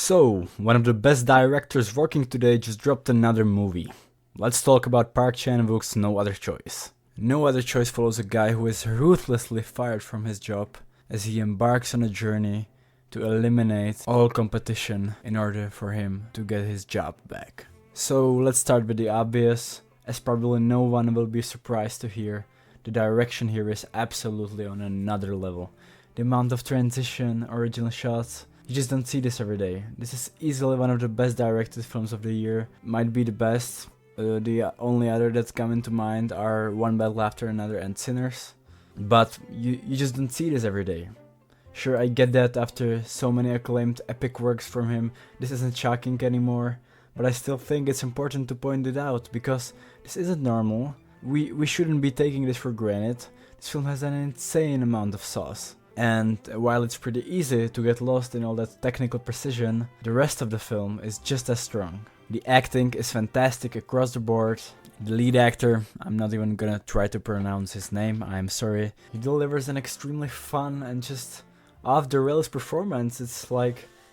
So, one of the best directors working today just dropped another movie. Let's talk about Park Chan-wook's No Other Choice. No Other Choice follows a guy who is ruthlessly fired from his job as he embarks on a journey to eliminate all competition in order for him to get his job back. So let's start with the obvious. As probably no one will be surprised to hear, the direction here is absolutely on another level. The amount of transition, original shots, you just don't see this every day. This is easily one of the best directed films of the year, might be the best. The only other that's coming to mind are One Battle After Another and Sinners. But you just don't see this every day. Sure, I get that after so many acclaimed epic works from him, this isn't shocking anymore. But I still think it's important to point it out, because this isn't normal. We shouldn't be taking this for granted. This film has an insane amount of sauce. And while it's pretty easy to get lost in all that technical precision, the rest of the film is just as strong. The acting is fantastic across the board. The lead actor, I'm not even gonna try to pronounce his name, I'm sorry. He delivers an extremely fun and just off-the-rails performance.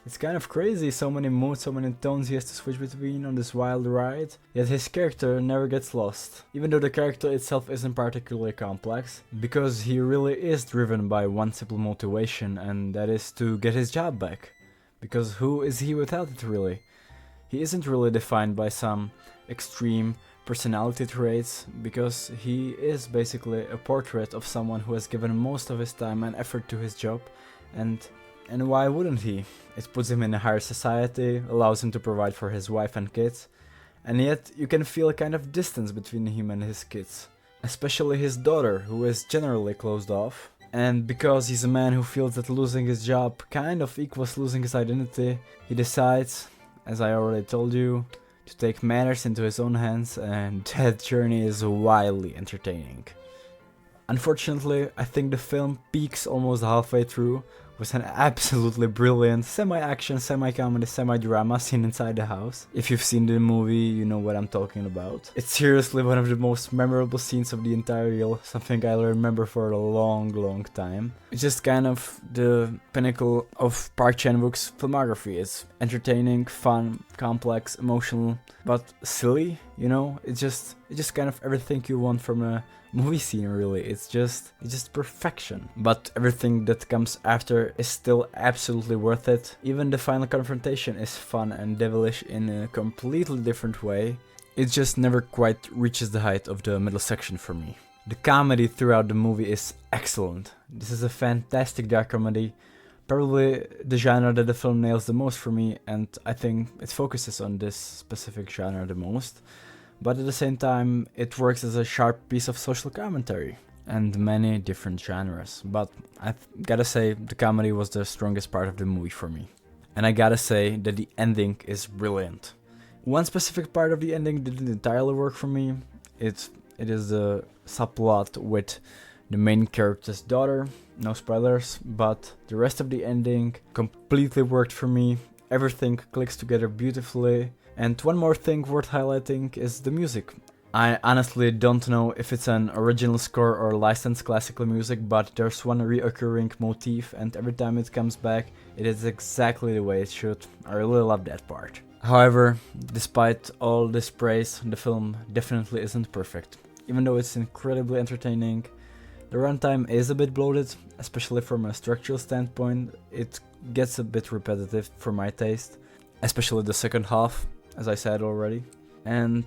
It's kind of crazy, so many moods, so many tones he has to switch between on this wild ride. Yet his character never gets lost, even though the character itself isn't particularly complex, because he really is driven by one simple motivation, and that is to get his job back. Because who is he without it really? He isn't really defined by some extreme personality traits, because he is basically a portrait of someone who has given most of his time and effort to his job, and why wouldn't he? It puts him in a higher society, allows him to provide for his wife and kids, and yet you can feel a kind of distance between him and his kids. Especially his daughter, who is generally closed off. And because he's a man who feels that losing his job kind of equals losing his identity, he decides, as I already told you, to take matters into his own hands, and that journey is wildly entertaining. Unfortunately, I think the film peaks almost halfway through with an absolutely brilliant semi-action, semi-comedy, semi-drama scene inside the house. If you've seen the movie, you know what I'm talking about. It's seriously one of the most memorable scenes of the entire reel, something I'll remember for a long time. It's just kind of the pinnacle of Park Chan-wook's filmography. It's entertaining, fun, complex, emotional, but silly, you know? It's just kind of everything you want from a movie scene, really. It's just perfection. But everything that comes after is still absolutely worth it. Even the final confrontation is fun and devilish in a completely different way. It just never quite reaches the height of the middle section for me. The comedy throughout the movie is excellent. This is a fantastic dark comedy, probably the genre that the film nails the most for me, and I think it focuses on this specific genre the most. But at the same time, it works as a sharp piece of social commentary and many different genres. But I gotta say, the comedy was the strongest part of the movie for me. And I gotta say that the ending is brilliant. One specific part of the ending didn't entirely work for me. It is the subplot with the main character's daughter. No spoilers, but the rest of the ending completely worked for me. Everything clicks together beautifully. And one more thing worth highlighting is the music. I honestly don't know if it's an original score or licensed classical music, but there's one reoccurring motif, and every time it comes back, it is exactly the way it should. I really love that part. However, despite all this praise, the film definitely isn't perfect. Even though it's incredibly entertaining, the runtime is a bit bloated, especially from a structural standpoint. It gets a bit repetitive for my taste, especially the second half, as I said already. And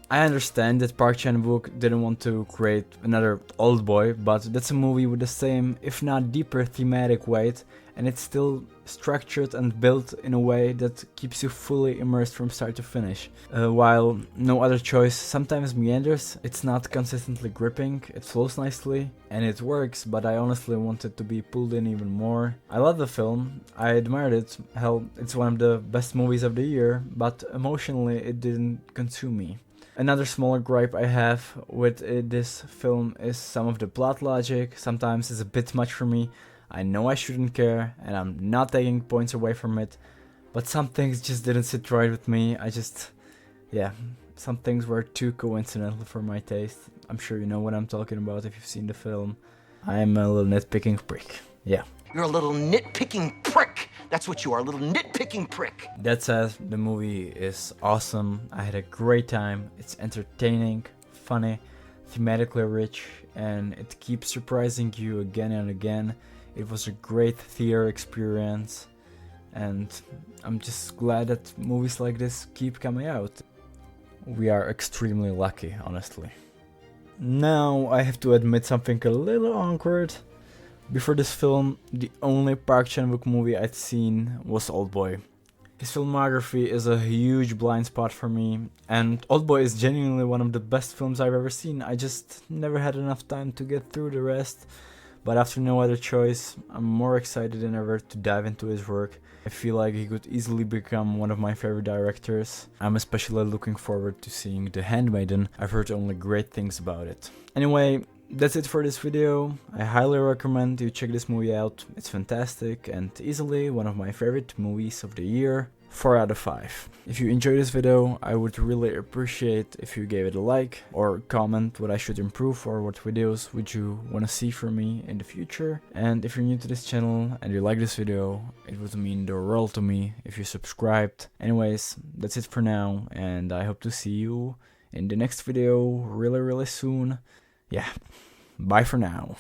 I understand that Park Chan-wook didn't want to create another Oldboy, but that's a movie with the same, if not deeper, thematic weight, and it's still structured and built in a way that keeps you fully immersed from start to finish. While No Other Choice sometimes meanders, it's not consistently gripping, it flows nicely, and it works, but I honestly want it to be pulled in even more. I love the film, I admired it, hell, it's one of the best movies of the year, but emotionally it didn't consume me. Another smaller gripe I have with this film is some of the plot logic. Sometimes it's a bit much for me. I know I shouldn't care, and I'm not taking points away from it, but some things just didn't sit right with me. Some things were too coincidental for my taste. I'm sure you know what I'm talking about if you've seen the film. I'm a little nitpicking prick. Yeah. You're a little nitpicking prick. That's what you are, a little nitpicking prick. That said, the movie is awesome. I had a great time. It's entertaining, funny, thematically rich, and it keeps surprising you again and again. It was a great theater experience, and I'm just glad that movies like this keep coming out. We are extremely lucky, honestly. Now I have to admit something a little awkward. Before this film, the only Park Chan-wook movie I'd seen was Oldboy. His filmography is a huge blind spot for me, and Oldboy is genuinely one of the best films I've ever seen. I just never had enough time to get through the rest, but after No Other Choice, I'm more excited than ever to dive into his work. I feel like he could easily become one of my favorite directors. I'm especially looking forward to seeing The Handmaiden. I've heard only great things about it. Anyway, that's it for this video. I highly recommend you check this movie out. It's fantastic and easily one of my favorite movies of the year. 4 out of 5. If you enjoyed this video, I would really appreciate if you gave it a like or comment what I should improve or what videos would you want to see from me in the future. And if you're new to this channel and you like this video, it would mean the world to me if you subscribed. Anyways, that's it for now, and I hope to see you in the next video really soon. Yeah, bye for now.